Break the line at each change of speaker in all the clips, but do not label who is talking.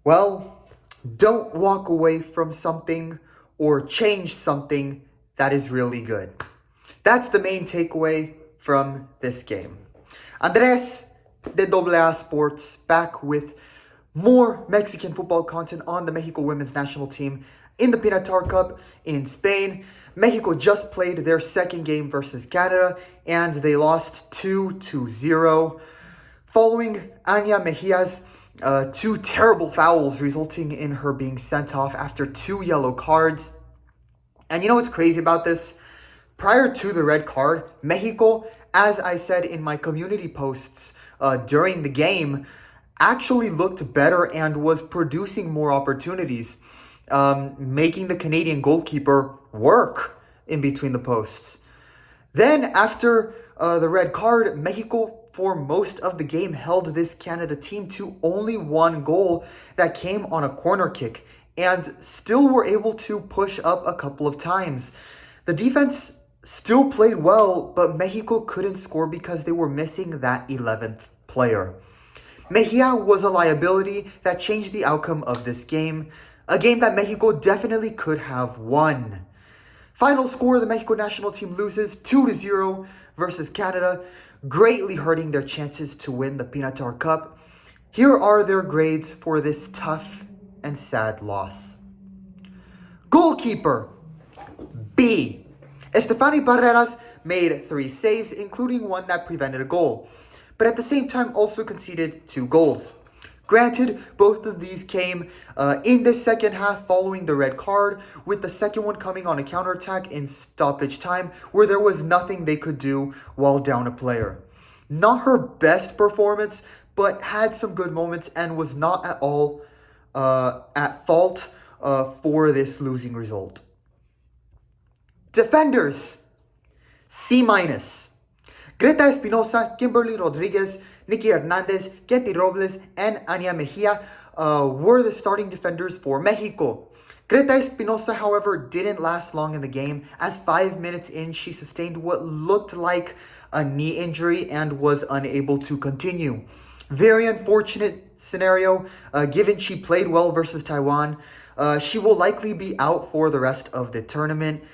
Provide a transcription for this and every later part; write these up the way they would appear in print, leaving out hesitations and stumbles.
Well, don't walk away from something or change something that is really good. That's the main takeaway from this game. Andres de AA Sports back with more Mexican football content on the Mexico women's national team in the Pinatar Cup in Spain. Mexico just played their second game versus Canada and they lost 2-0 following Annia Mejia's two terrible fouls, resulting in her being sent off after 2 yellow cards. And you know what's crazy about this? Prior to the red card, Mexico, as I said in my community posts during the game, actually looked better and was producing more opportunities, making the Canadian goalkeeper work in between the posts. Then, after the red card, Mexico, for most of the game, held this Canada team to only 1 goal that came on a corner kick and still were able to push up a couple of times. The defense still played well, but Mexico couldn't score because they were missing that 11th player. Mejia was a liability that changed the outcome of this game, a game that Mexico definitely could have won. Final score, the Mexico national team loses 2-0 versus Canada, greatly hurting their chances to win the Pinatar Cup. Here are their grades for this tough and sad loss. Goalkeeper, B. Estefany Barreras made 3 saves, including one that prevented a goal, but at the same time also conceded 2 goals. Granted, both of these came in the second half following the red card, with the second one coming on a counterattack in stoppage time where there was nothing they could do while down a player. Not her best performance, but had some good moments and was not at all at fault for this losing result. Defenders, C-. Greta Espinosa, Kimberly Rodriguez, Nikki Hernandez, Katy Robles, and Annia Mejía were the starting defenders for Mexico. Greta Espinosa, however, didn't last long in the game, as 5 minutes in, she sustained what looked like a knee injury and was unable to continue. Very unfortunate scenario, given she played well versus Taiwan. She will likely be out for the rest of the tournament.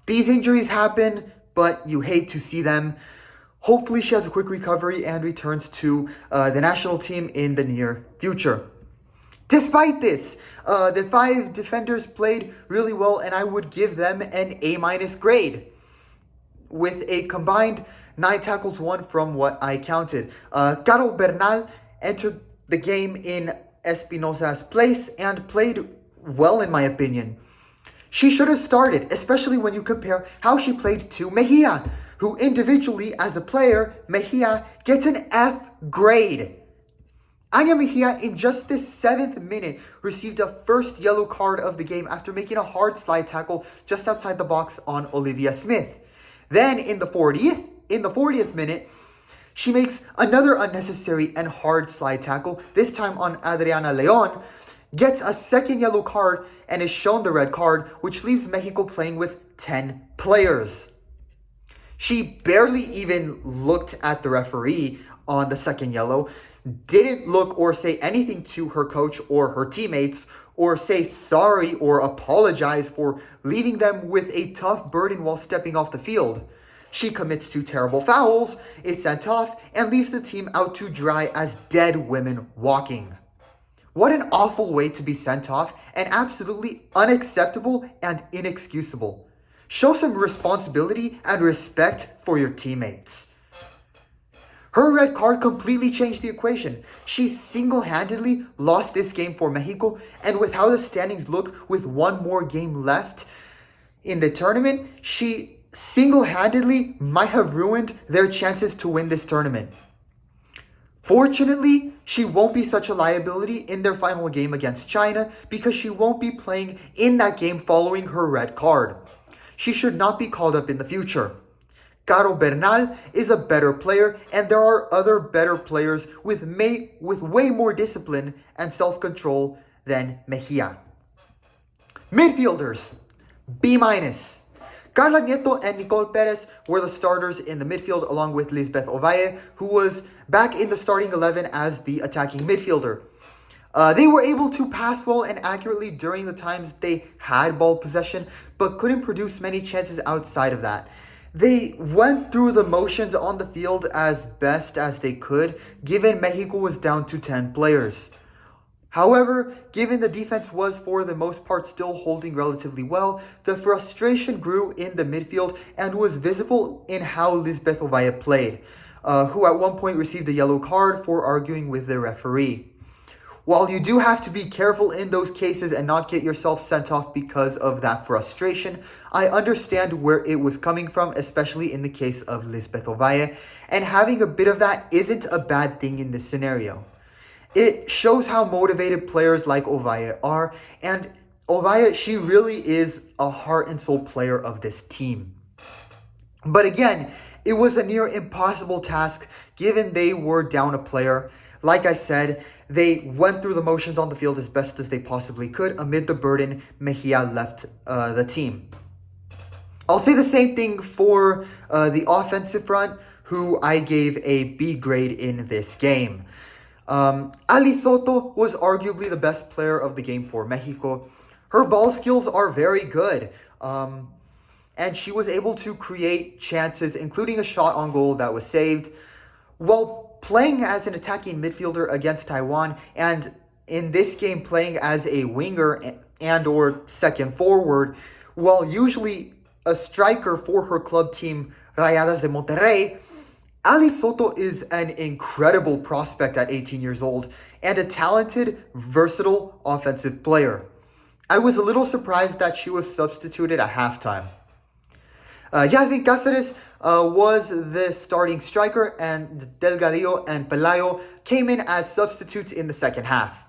These injuries happen, but you hate to see them. Hopefully she has a quick recovery and returns to the national team in the near future. Despite this, the 5 defenders played really well, and I would give them an A- grade, with a combined 9 tackles won from what I counted. Carol Bernal entered the game in Espinosa's place and played well, in my opinion. She should have started, especially when you compare how she played to Mejia, who individually, as a player, Mejia gets an F grade. Annia Mejía, in just the 7th minute, received a first yellow card of the game after making a hard slide tackle just outside the box on Olivia Smith. Then, in the 40th minute, she makes another unnecessary and hard slide tackle, this time on Adriana Leon, gets a second yellow card, and is shown the red card, which leaves Mexico playing with 10 players. She barely even looked at the referee on the second yellow, didn't look or say anything to her coach or her teammates, or say sorry or apologize for leaving them with a tough burden while stepping off the field. She commits 2 terrible fouls, is sent off, and leaves the team out to dry as dead women walking. What an awful way to be sent off, and absolutely unacceptable and inexcusable. Show some responsibility and respect for your teammates. Her red card completely changed the equation. She single-handedly lost this game for Mexico, and with how the standings look with 1 more game left in the tournament, she single-handedly might have ruined their chances to win this tournament. Fortunately, she won't be such a liability in their final game against China because she won't be playing in that game following her red card. She should not be called up in the future. Caro Bernal is a better player, and there are other better players with way more discipline and self-control than Mejia. Midfielders, B-. Carla Nieto and Nicole Perez were the starters in the midfield, along with Lisbeth Ovalle, who was back in the starting 11 as the attacking midfielder. They were able to pass well and accurately during the times they had ball possession, but couldn't produce many chances outside of that. They went through the motions on the field as best as they could, given Mexico was down to 10 players. However, given the defense was for the most part still holding relatively well, the frustration grew in the midfield and was visible in how Lisbeth Ovalle played, who at one point received a yellow card for arguing with the referee. While you do have to be careful in those cases and not get yourself sent off because of that frustration, I understand where it was coming from, especially in the case of Lisbeth Ovalle, and having a bit of that isn't a bad thing in this scenario. It shows how motivated players like Ovalle are, and Ovalle, she really is a heart and soul player of this team. But again, it was a near impossible task given they were down a player. Like I said, they went through the motions on the field as best as they possibly could amid the burden Mejia left the team. I'll say the same thing for the offensive front, who I gave a B grade in this game. Ali Soto was arguably the best player of the game for Mexico. Her ball skills are very good, and she was able to create chances, including a shot on goal that was saved. While playing as an attacking midfielder against Taiwan, and in this game playing as a winger and or second forward, while usually a striker for her club team Rayadas de Monterrey, Ali Soto is an incredible prospect at 18 years old and a talented, versatile offensive player. I was a little surprised that she was substituted at halftime. Jasmine Cáceres was the starting striker, and Delgadillo and Pelayo came in as substitutes in the second half.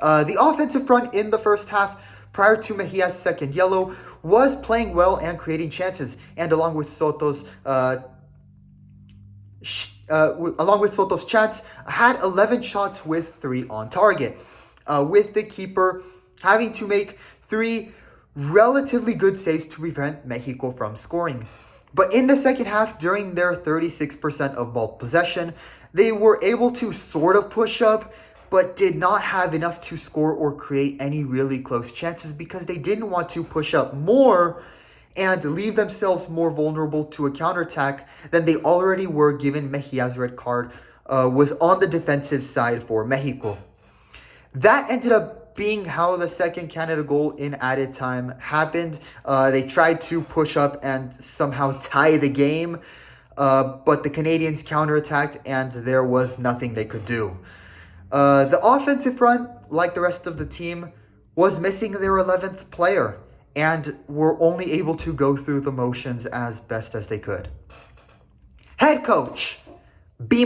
The offensive front in the first half, prior to Mejia's second yellow, was playing well and creating chances, and along with Soto's chance, had 11 shots with 3 on target, with the keeper having to make 3 relatively good saves to prevent Mexico from scoring. But in the second half, during their 36% of ball possession, they were able to sort of push up, but did not have enough to score or create any really close chances because they didn't want to push up more and leave themselves more vulnerable to a counterattack than they already were, given Mejia's red card was on the defensive side for Mexico. That ended up being how the second Canada goal in added time happened. They tried to push up and somehow tie the game, but the Canadians counterattacked and there was nothing they could do. The offensive front, like the rest of the team, was missing their 11th player and were only able to go through the motions as best as they could. Head coach, B-.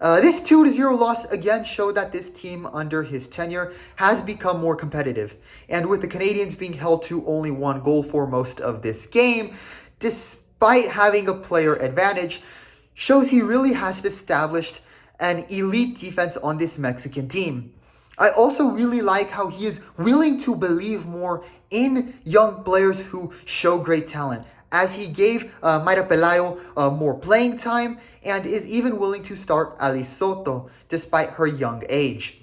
This 2-0 loss again showed that this team under his tenure has become more competitive. And with the Canadians being held to only 1 goal for most of this game, despite having a player advantage, shows he really has established an elite defense on this Mexican team. I also really like how he is willing to believe more in young players who show great talent, as he gave Mayra Pelayo more playing time and is even willing to start Ali Soto despite her young age.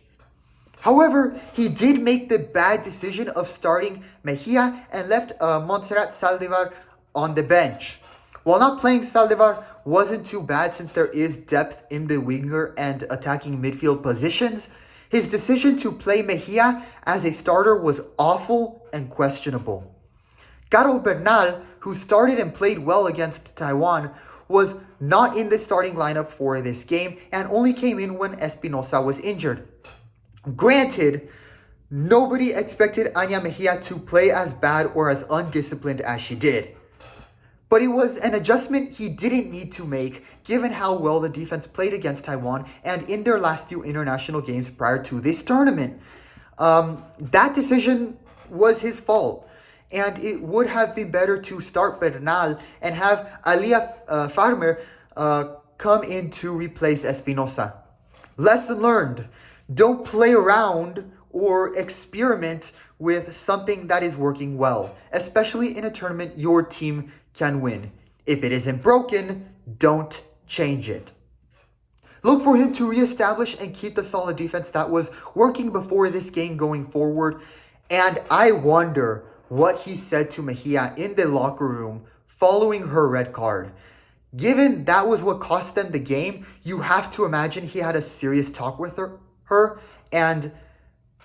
However, he did make the bad decision of starting Mejia and left Montserrat Saldivar on the bench. While not playing Saldivar wasn't too bad since there is depth in the winger and attacking midfield positions, his decision to play Mejia as a starter was awful and questionable. Carol Bernal, who started and played well against Taiwan, was not in the starting lineup for this game and only came in when Espinosa was injured. Granted, nobody expected Annia Mejía to play as bad or as undisciplined as she did. But it was an adjustment he didn't need to make, given how well the defense played against Taiwan and in their last few international games prior to this tournament. That decision was his fault, and it would have been better to start Bernal and have Alia Farmer come in to replace Espinosa. Lesson learned: don't play around or experiment with something that is working well, especially in a tournament your team can win. If it isn't broken, don't change it. Look for him to reestablish and keep the solid defense that was working before this game going forward. And I wonder what he said to Mejía in the locker room following her red card. Given that was what cost them the game, you have to imagine he had a serious talk with her and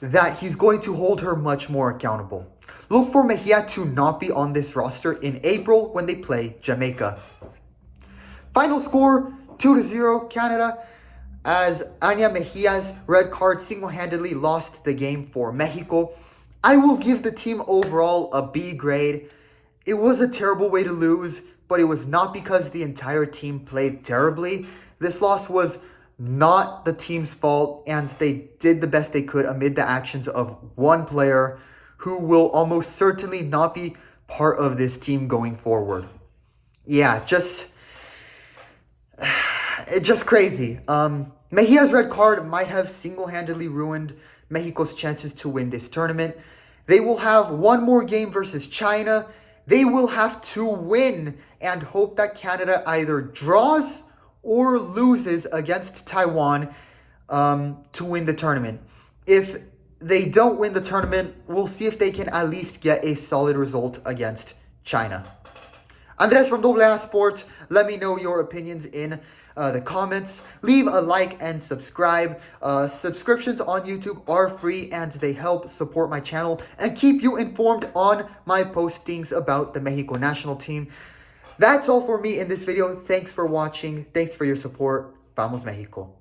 that he's going to hold her much more accountable. Look for Mejía to not be on this roster in April when they play Jamaica. Final score, 2-0 Canada, as Annia Mejia's red card single-handedly lost the game for Mexico. I will give the team overall a B grade. It was a terrible way to lose, but it was not because the entire team played terribly. This loss was not the team's fault, and they did the best they could amid the actions of one player who will almost certainly not be part of this team going forward. Yeah, just crazy. Mejia's red card might have single-handedly ruined Mexico's chances to win this tournament. They will have one more game versus China. They will have to win and hope that Canada either draws or loses against Taiwan to win the tournament. If they don't win the tournament, we'll see if they can at least get a solid result against China. Andres from WNT Sports, let me know your opinions in the comments. Leave a like and subscribe. Subscriptions on YouTube are free and they help support my channel and keep you informed on my postings about the Mexico national team. That's all for me in this video. Thanks for watching. Thanks for your support. Vamos Mexico.